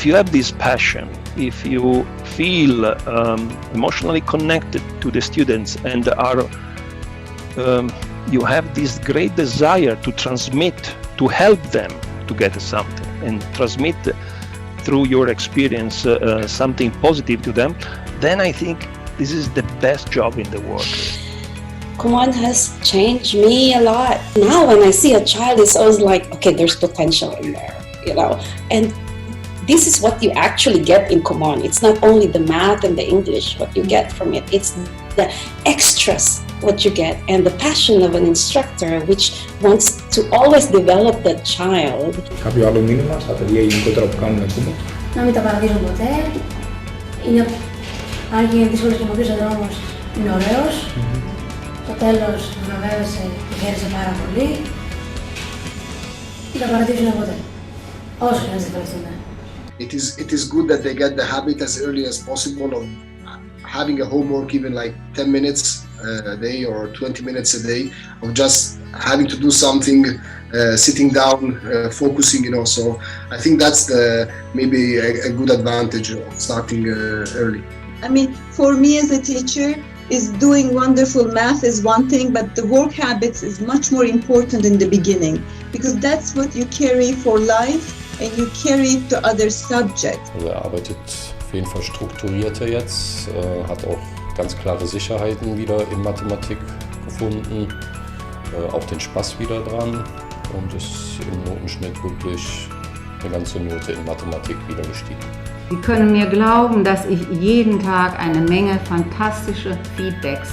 If you have this passion, if you feel emotionally connected to the students and are you have this great desire to transmit, to help them to get something and transmit through your experience something positive to them, then I think this is the best job in the world. KUMON has changed me a lot. Now when I see a child, it's always like, okay, there's potential in there, and this is what you actually get in KUMON. It's not only the math and the English, what you get from it, it's the extras, what you get, and the passion of an instructor which wants to always develop the child. Κάποιο άλλο μήνυμα στα παιδιά γενικότερα που κάνουν KUMON? Να μην τα παραδείσουν ποτέ. Αν και είναι δύσκολος και μακρύς ο δρόμος, είναι ωραίος. Στο τέλος βραβεύεσαι και χαίρεσαι πάρα πολύ. Μην τα παραδείσουν ποτέ. Όσο και να ζητηθούν. It is good that they get the habit as early as possible of having a homework, even like 10 minutes a day or 20 minutes a day, of just having to do something, sitting down, focusing, So I think that's maybe a good advantage of starting early. I mean, for me as a teacher, is doing wonderful math is one thing, but the work habits is much more important in the beginning, because that's what you carry for life and you carry it to other subjects. Also er arbeitet auf jeden Fall strukturierter jetzt, hat auch ganz klare Sicherheiten wieder in Mathematik gefunden, auch den Spaß wieder dran und ist im Notenschnitt wirklich eine ganze Note in Mathematik wieder gestiegen. Sie können mir glauben, dass ich jeden Tag eine Menge fantastische Feedbacks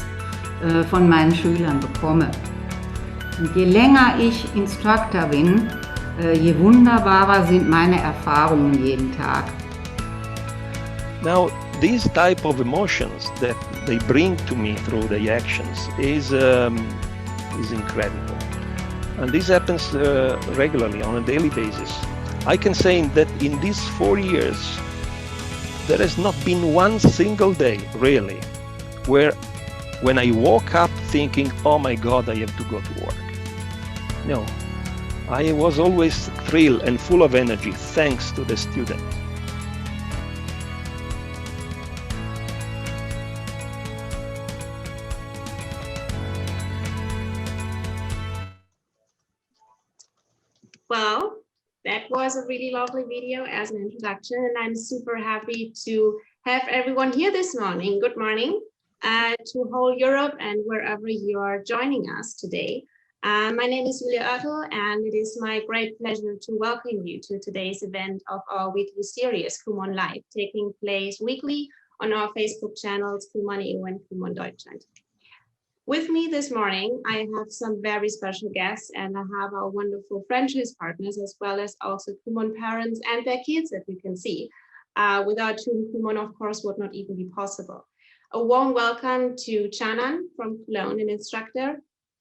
von meinen Schülern bekomme. Und je länger ich Instructor bin, je wunderbarer sind meine Erfahrungen jeden Tag. Now, these type of emotions that they bring to me through the actions is incredible. And this happens regularly on a daily basis. I can say that in these 4 years, there has not been one single day, really, where when I woke up thinking, oh my God, I have to go to work. No, I was always thrilled and full of energy thanks to the student. Well, that was a really lovely video as an introduction, and I'm super happy to have everyone here this morning. Good morning to whole Europe and wherever you are joining us today. My name is Julia Oertel, and it is my great pleasure to welcome you to today's event of our weekly series, KUMON Live, taking place weekly on our Facebook channels, KUMON EU and KUMON Deutschland. With me this morning, I have some very special guests, and I have our wonderful franchise partners, as well as also KUMON parents and their kids that you can see, without whom KUMON, of course, would not even be possible. A warm welcome to Canan from Cologne, an instructor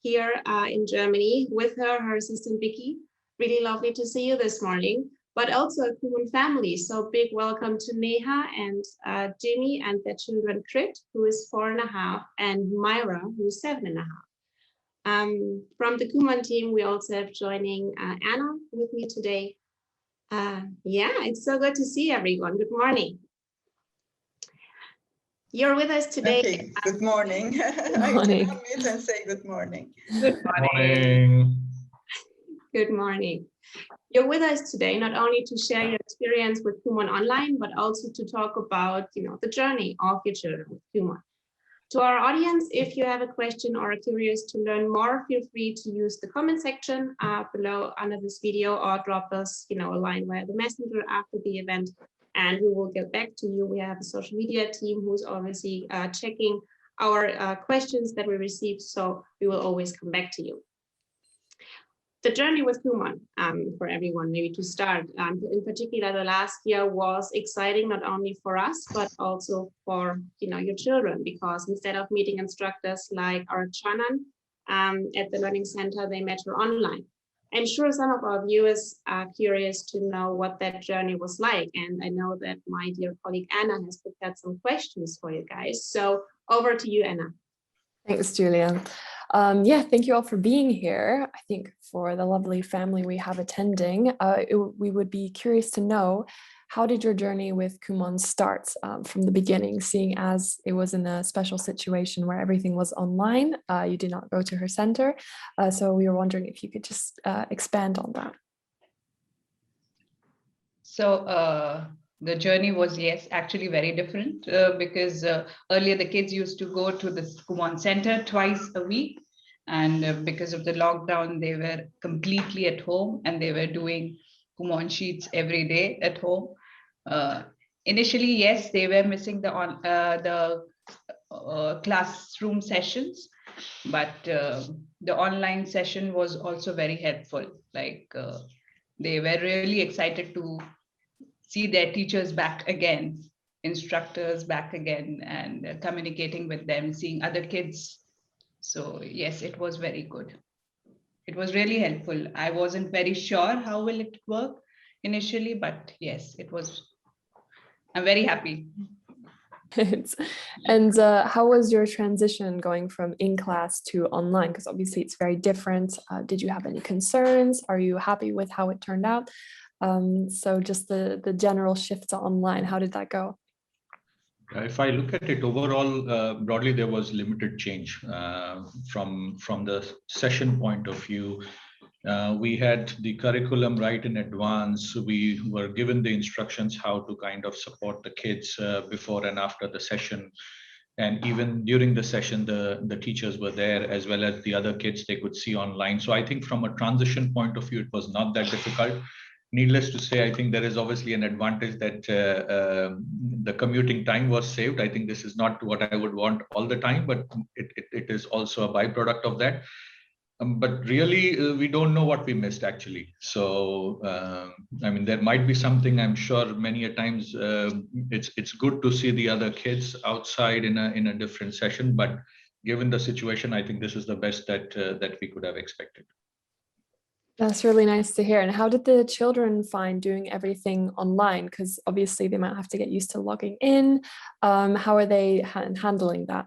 here in Germany, with her assistant Vicky. Really lovely to see you this morning, but also a KUMON family. So big welcome to Neha and Jimmy and their children Krit, who is 4.5, and Myra, who is 7.5. From the KUMON team, we also have joining Anna with me today. Yeah, it's so good to see everyone. Good morning. You're with us today. Okay, good morning. Good morning. I can unmute and say good morning. Good morning. Good morning. You're with us today not only to share your experience with KUMON online, but also to talk about, the journey of your children with KUMON. To our audience, if you have a question or are curious to learn more, feel free to use the comment section below under this video, or drop us, a line via the messenger after the event, and we will get back to you. We have a social media team who's obviously checking our questions that we receive, so we will always come back to you. The journey with KUMON, for everyone, maybe to start, in particular, the last year was exciting, not only for us, but also for, your children, because instead of meeting instructors like our Canan at the Learning Center, they met her online. I'm sure some of our viewers are curious to know what that journey was like. And I know that my dear colleague Anna has prepared some questions for you guys. So over to you, Anna. Thanks, Julia. Yeah, thank you all for being here. I think for the lovely family we have attending, we would be curious to know how did your journey with Kumon start from the beginning, seeing as it was in a special situation where everything was online, you did not go to her center. So we were wondering if you could just expand on that. So the journey was, yes, actually very different because earlier the kids used to go to the Kumon Center twice a week. And because of the lockdown, they were completely at home and they were doing Kumon sheets every day at home. Initially, yes, they were missing the classroom sessions, but the online session was also very helpful. Like they were really excited to see their teachers back again, instructors back again, and communicating with them, seeing other kids. So yes, it was very good. It was really helpful. I wasn't very sure how will it work initially, but yes, it was. I'm very happy. And how was your transition going from in-class to online? Because obviously it's very different. Did you have any concerns? Are you happy with how it turned out? So just the general shift to online, how did that go? If I look at it overall, broadly, there was limited change from the session point of view. We had the curriculum right in advance. We were given the instructions how to kind of support the kids before and after the session. And even during the session, the teachers were there as well as the other kids they could see online. So I think from a transition point of view, it was not that difficult. Needless to say, I think there is obviously an advantage that the commuting time was saved. I think this is not what I would want all the time, but it is also a byproduct of that. But really, we don't know what we missed actually. So, I mean, there might be something. I'm sure many a times it's good to see the other kids outside in a different session. But given the situation, I think this is the best that we could have expected. That's really nice to hear. And how did the children find doing everything online? Because obviously they might have to get used to logging in. How are they handling that?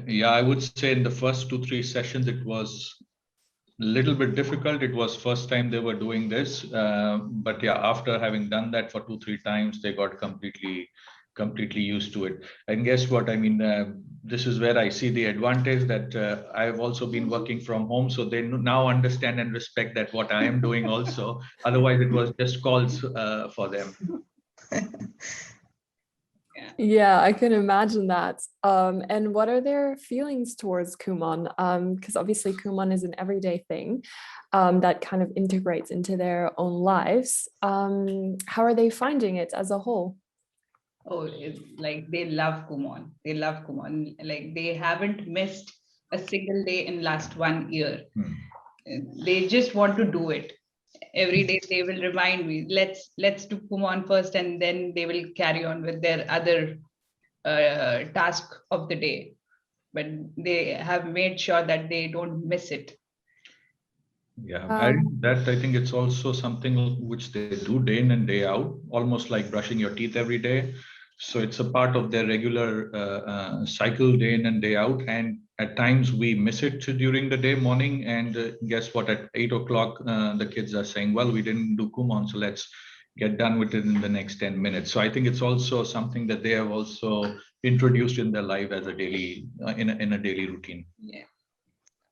Yeah, I would say in the first 2-3 sessions, it was a little bit difficult. It was first time they were doing this. But yeah, after having done that for 2-3 times, they got completely used to it. And guess what? I mean, this is where I see the advantage that I've also been working from home. So they now understand and respect that what I am doing also. Otherwise, it was just calls for them. Yeah, I can imagine that. And what are their feelings towards Kumon? Because obviously Kumon is an everyday thing that kind of integrates into their own lives. How are they finding it as a whole? Oh, it's like they love Kumon. They love Kumon. Like they haven't missed a single day in last 1 year. They just want to do it. Every day they will remind me, let's do Kumon first, and then they will carry on with their other task of the day. But they have made sure that they don't miss it. Yeah, I think it's also something which they do day in and day out, almost like brushing your teeth every day. So it's a part of their regular cycle day in and day out. And at times we miss it during the day morning. And guess what? At 8 o'clock, the kids are saying, well, we didn't do Kumon, so let's get done with it in the next 10 minutes. So I think it's also something that they have also introduced in their life as a daily, in a daday routine. Yeah.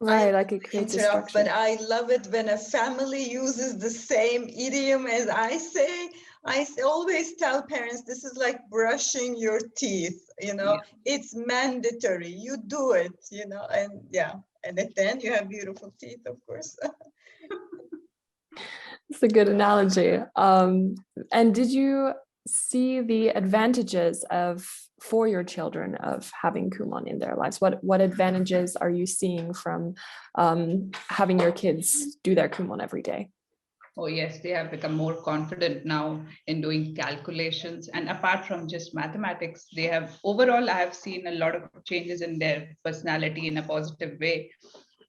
Right, like it creates a structure. But I love it when a family uses the same idiom as I say. I always tell parents, this is like brushing your teeth, it's mandatory. You do it, and yeah. And then you have beautiful teeth, of course. It's a good analogy. And did you see the advantages for your children of having Kumon in their lives? What advantages are you seeing from having your kids do their Kumon every day? Oh yes, they have become more confident now in doing calculations. And apart from just mathematics, they have overall, I have seen a lot of changes in their personality in a positive way.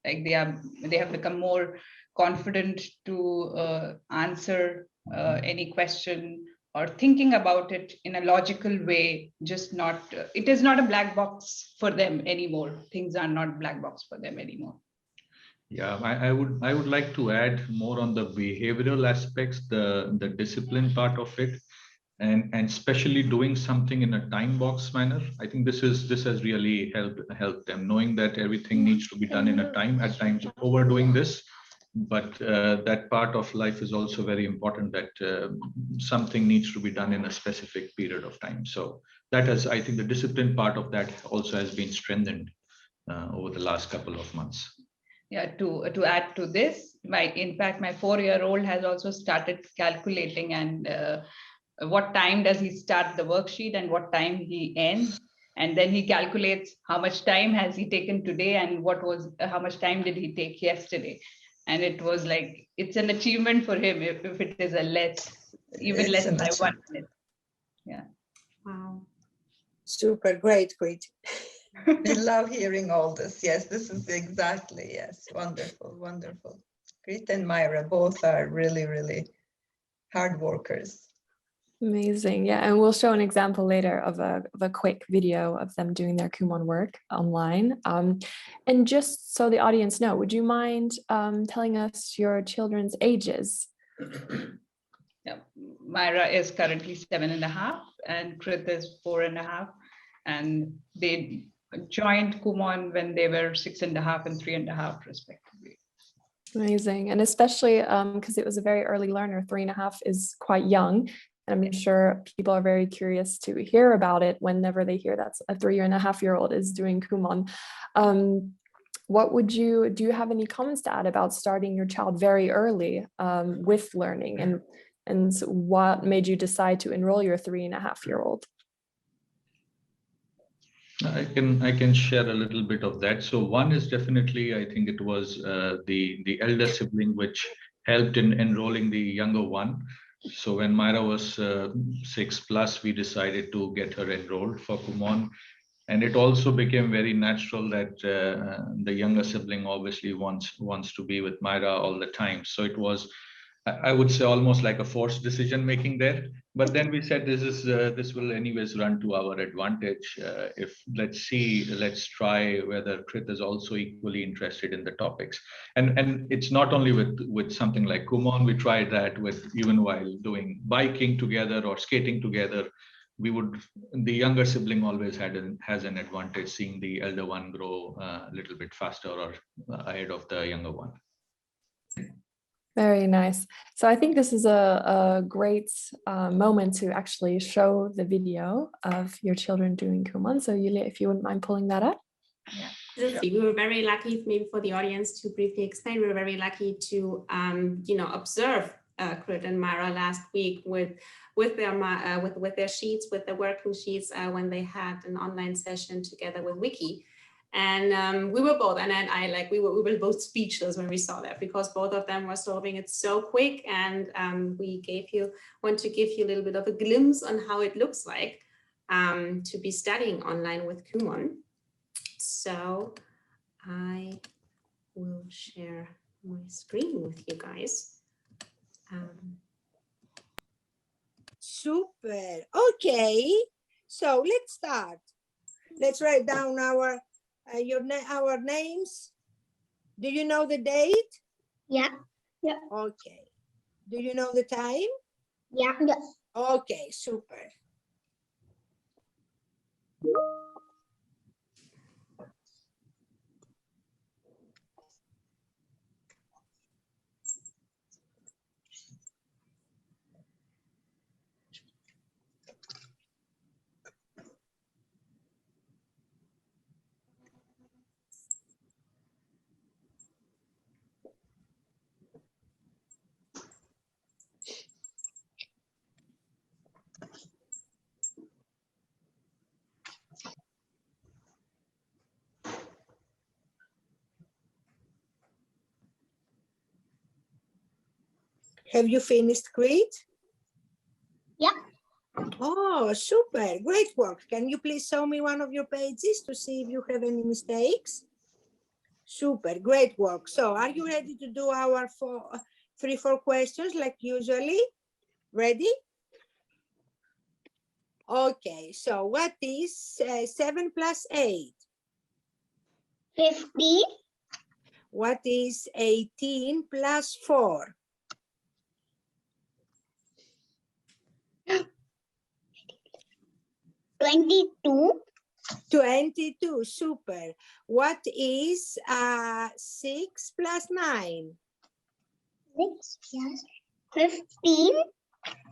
Like they have become more confident to answer any question or thinking about it in a logical way. Just not, it is not a black box for them anymore. Things are not black box for them anymore. Yeah, I would like to add more on the behavioral aspects, the discipline part of it, and especially doing something in a time box manner. I think this has really helped them, knowing that everything needs to be done in a time, at times overdoing this, but that part of life is also very important, that something needs to be done in a specific period of time. So that has, I think the discipline part of that also has been strengthened over the last couple of months. Yeah, to add to this, in fact, my 4-year-old has also started calculating and what time does he start the worksheet and what time he ends. And then he calculates how much time has he taken today and how much time did he take yesterday. And it was like, it's an achievement for him if it is even less by 1 minute. Yeah. Wow. Super, great. We love hearing all this. Yes, this is exactly, yes, wonderful. Grit and Myra both are really hard workers. Amazing. Yeah, and we'll show an example later of a quick video of them doing their Kumon work online. And just so the audience know, would you mind telling us your children's ages? Yeah. Myra is currently 7.5 and Krit is 4.5. And they joined Kumon when they were 6.5 and 3.5 respectively. Amazing. And especially because it was a very early learner, 3.5 is quite young. And I'm sure people are very curious to hear about it whenever they hear that a 3.5-year-old is doing Kumon. Do you have any comments to add about starting your child very early with learning, and what made you decide to enroll your 3.5-year-old? I can share a little bit of that. So one is definitely, I think it was the elder sibling which helped in enrolling the younger one. So when Myra was 6+, we decided to get her enrolled for Kumon. And it also became very natural that the younger sibling obviously wants to be with Myra all the time. So it was, I would say, almost like a forced decision making there. But then we said this will anyways run to our advantage. Let's try whether Krit is also equally interested in the topics. And it's not only with something like Kumon. We tried that with even while doing biking together or skating together. The younger sibling always has an advantage, seeing the elder one grow a little bit faster or ahead of the younger one. Very nice. So I think this is a great moment to actually show the video of your children doing Kumon. So Yulia, if you wouldn't mind pulling that up. Yeah. We were very lucky, maybe for the audience to briefly explain, we were very lucky to observe Krit and Myra last week with their sheets, with the working sheets when they had an online session together with Wiki. And we were both, and we were both speechless when we saw that, because both of them were solving it so quick. And we want to give you a little bit of a glimpse on how it looks like to be studying online with Kumon. So I will share my screen with you guys. Super. Okay, so let's start. Let's write down our names. Do you know the date? Yeah. Okay. Do you know the time? Yeah. Okay, super. Have you finished, Krit? Yeah. Oh, super, great work. Can you please show me one of your pages to see if you have any mistakes? Super, great work. So are you ready to do our 3-4 questions like usually? Ready? Okay, so what is 7 plus 8? 50. What is 18 plus 4? 22. 22, super. What is 6 plus 9? 6 plus 15.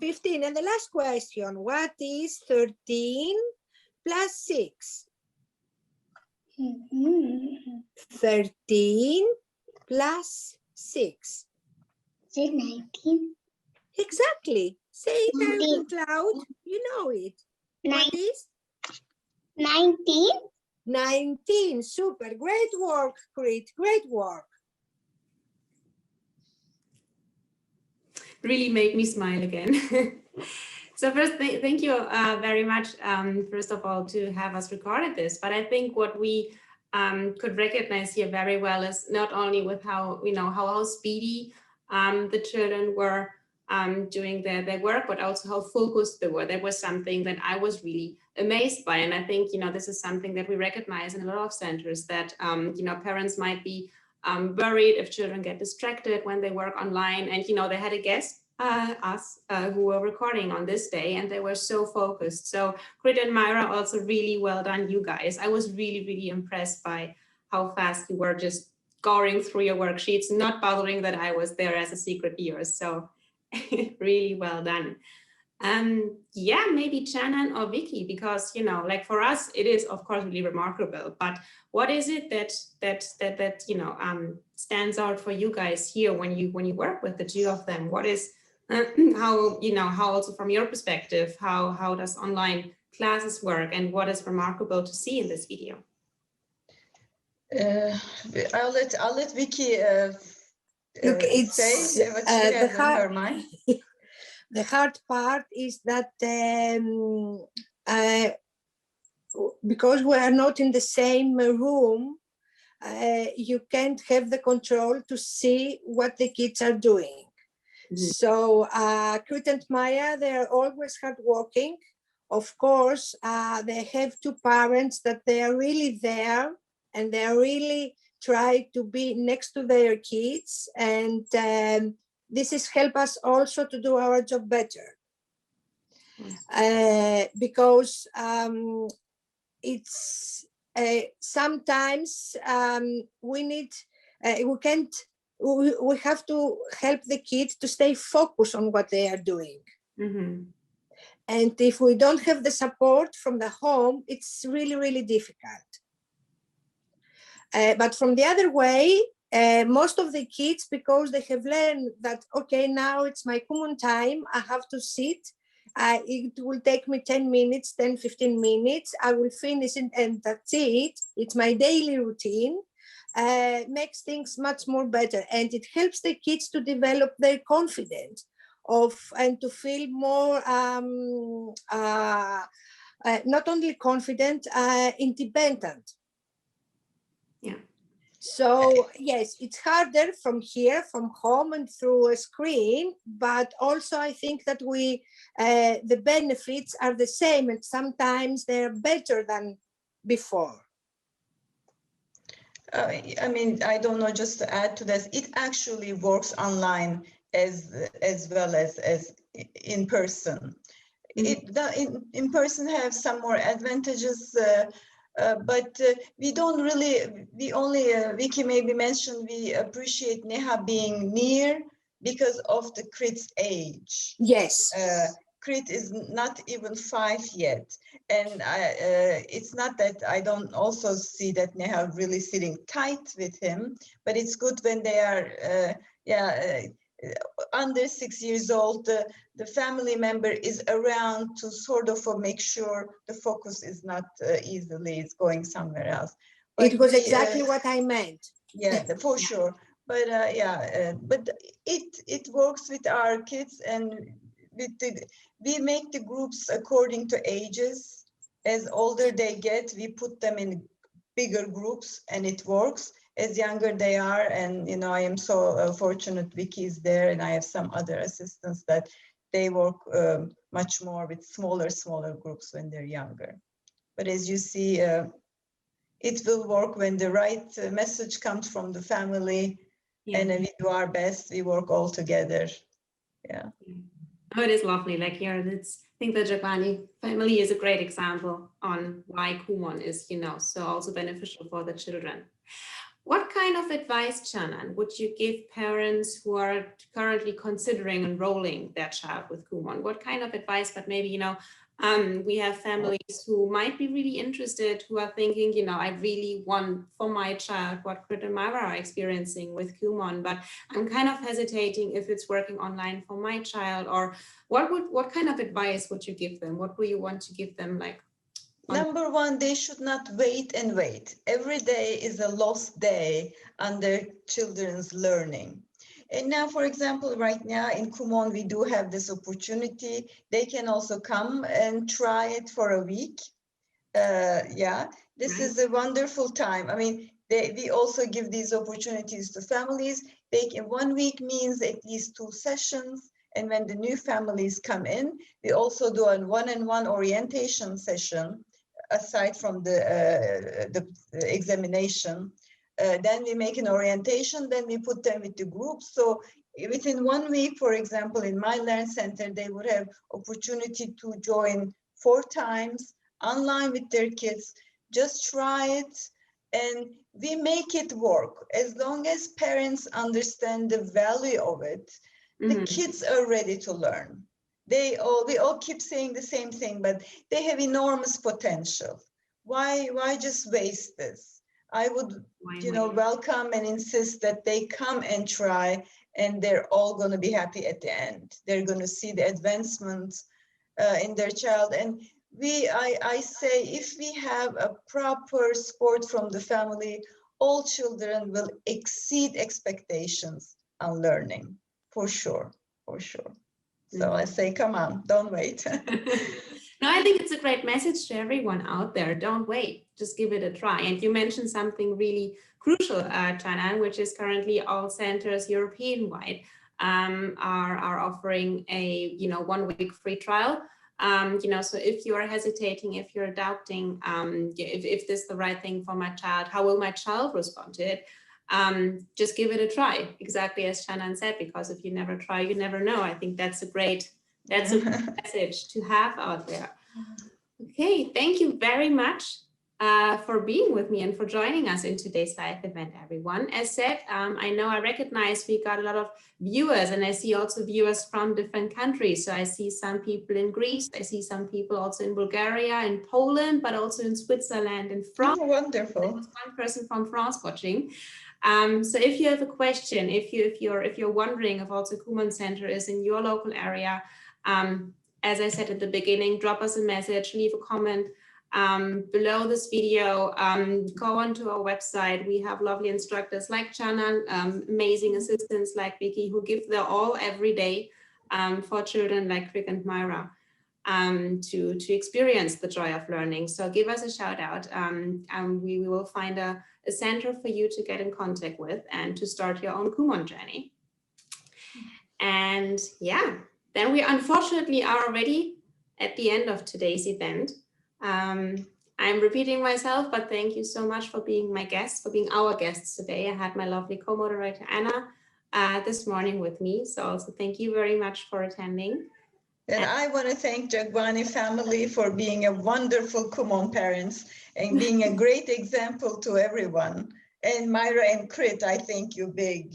15. And the last question, what is 13 plus 6? 13 plus 6. 19. Exactly. Say it out loud. You know it. What is? 19. 19. Super. Great work, Krit. Great work. Really made me smile again. So first, thank you very much, first of all, to have us recorded this. But I think what we could recognize here very well is not only with how, how speedy the children were doing their work, but also how focused they were. That was something that I was really amazed by. And I think, this is something that we recognize in a lot of centers, that, parents might be worried if children get distracted when they work online. And, they had a guest, us, who were recording on this day, and they were so focused. So Krit and Myra, also really well done, you guys. I was really, really impressed by how fast you were just going through your worksheets, not bothering that I was there as a secret viewer. So really well done. Yeah, maybe Shannon or Vicky, because like for us it is of course really remarkable, but what is it that stands out for you guys here when you work with the two of them? What is how also from your perspective, how does online classes work, and what is remarkable to see in this video? I'll let Vicky Look, it's say what she has in her mind. The hard part is that because we are not in the same room, you can't have the control to see what the kids are doing. Mm-hmm. So Krit and Maya, they're always hardworking. Of course, they have two parents that they are really there, and they are really try to be next to their kids, and this has helped us also to do our job better. Because it's sometimes we have to help the kids to stay focused on what they are doing. Mm-hmm. And if we don't have the support from the home, it's really, really difficult. But from the other way, most of the kids, because they have learned that, okay, now it's my KUMON time, I have to sit, it will take me 10 minutes, 10, 15 minutes, I will finish it, and that's it. It's my daily routine, makes things much more better. And it helps the kids to develop their confidence and to feel more, not only confident, independent. Yeah. So yes, it's harder from here, from home and through a screen, but also I think that the benefits are the same, and sometimes they're better than before. I mean, I don't know, just to add to this, it actually works online as well as in person. Mm-hmm. In person have some more advantages, but we only, Vicky maybe mentioned, we appreciate Neha being near because of the Krit's age. Yes. Krit is not even 5 yet. And it's not that I don't also see that Neha really sitting tight with him, but it's good when they are, under 6 years old, the family member is around to sort of make sure the focus is not easily it's going somewhere else. But it was exactly what I meant. Yeah, for sure. But but it works with our kids, and we make the groups according to ages. As older they get, we put them in bigger groups, and it works. As younger they are, and I am so fortunate Vicky is there, and I have some other assistants that they work much more with smaller groups when they're younger. But as you see, it will work when the right message comes from the family. Yeah. And then we do our best, we work all together. Yeah. Oh, it is lovely. Like here, I think the Jagbani family is a great example on why Kumon is, so also beneficial for the children. What kind of advice, Chanan, would you give parents who are currently considering enrolling their child with Kumon? What kind of advice, but maybe, we have families who might be really interested, who are thinking, I really want for my child what Krit and Myra are experiencing with Kumon, but I'm kind of hesitating if it's working online for my child, or what kind of advice would you give them? What do you want to give them, like? Number one, they should not wait and wait. Every day is a lost day on their children's learning. And now, for example, right now in Kumon, we do have this opportunity. They can also come and try it for a week. This is a wonderful time. I mean, we also give these opportunities to families. They can, 1 week means at least 2 sessions. And when the new families come in, we also do a one-on-one orientation session aside from the examination. Then we make an orientation, then we put them with the groups. So within 1 week, for example, in my Learn Center, they would have opportunity to join 4 times online with their kids. Just try it and we make it work. As long as parents understand the value of it, the kids are ready to learn. We all keep saying the same thing, but they have enormous potential. Why just waste this? I would, welcome and insist that they come and try, and they're all going to be happy at the end. They're going to see the advancements in their child. And I say, if we have a proper support from the family, all children will exceed expectations on learning, for sure. So I say, come on, don't wait. No, I think it's a great message to everyone out there. Don't wait, just give it a try. And you mentioned something really crucial, Chanan, which is currently all centers European-wide are offering a 1 week free trial. So if you are hesitating, if you're doubting, if this is the right thing for my child, how will my child respond to it? Just give it a try, exactly as Chanan said, because if you never try, you never know. I think that's a great message to have out there. Okay, thank you very much for being with me and for joining us in today's live event, everyone. As said, I recognize we got a lot of viewers, and I see also viewers from different countries. So I see some people in Greece, I see some people also in Bulgaria, in Poland, but also in Switzerland and France. Oh, wonderful. There was one person from France watching. So if you have a question, if you're wondering if also Kumon Center is in your local area, as I said at the beginning, drop us a message, leave a comment below this video, go onto our website. We have lovely instructors like Chanan, amazing assistants like Vicky, who give their all every day for children like Krit and Myra to experience the joy of learning. So give us a shout out. We will find a center for you to get in contact with and to start your own Kumon journey. And yeah, then we unfortunately are already at the end of today's event. I'm repeating myself, but thank you so much for being my guests, for being our guests today. I had my lovely co-moderator Anna this morning with me. So also thank you very much for attending. And I want to thank Jagbani family for being a wonderful Kumon parents and being a great example to everyone. And Myra and Krit, I thank you big,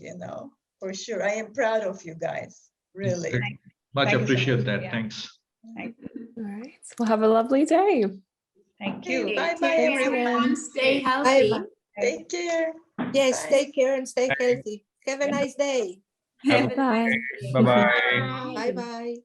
for sure. I am proud of you guys, really. Much Thank appreciate you. that. Yeah. Thanks. Thank All right. Well, have a lovely day. Thank you. Bye-bye, Everyone, everyone. stay healthy. Take care. Yes, Bye. take care and stay healthy. Have a nice day. Have a Bye. nice day. Bye-bye. Bye-bye.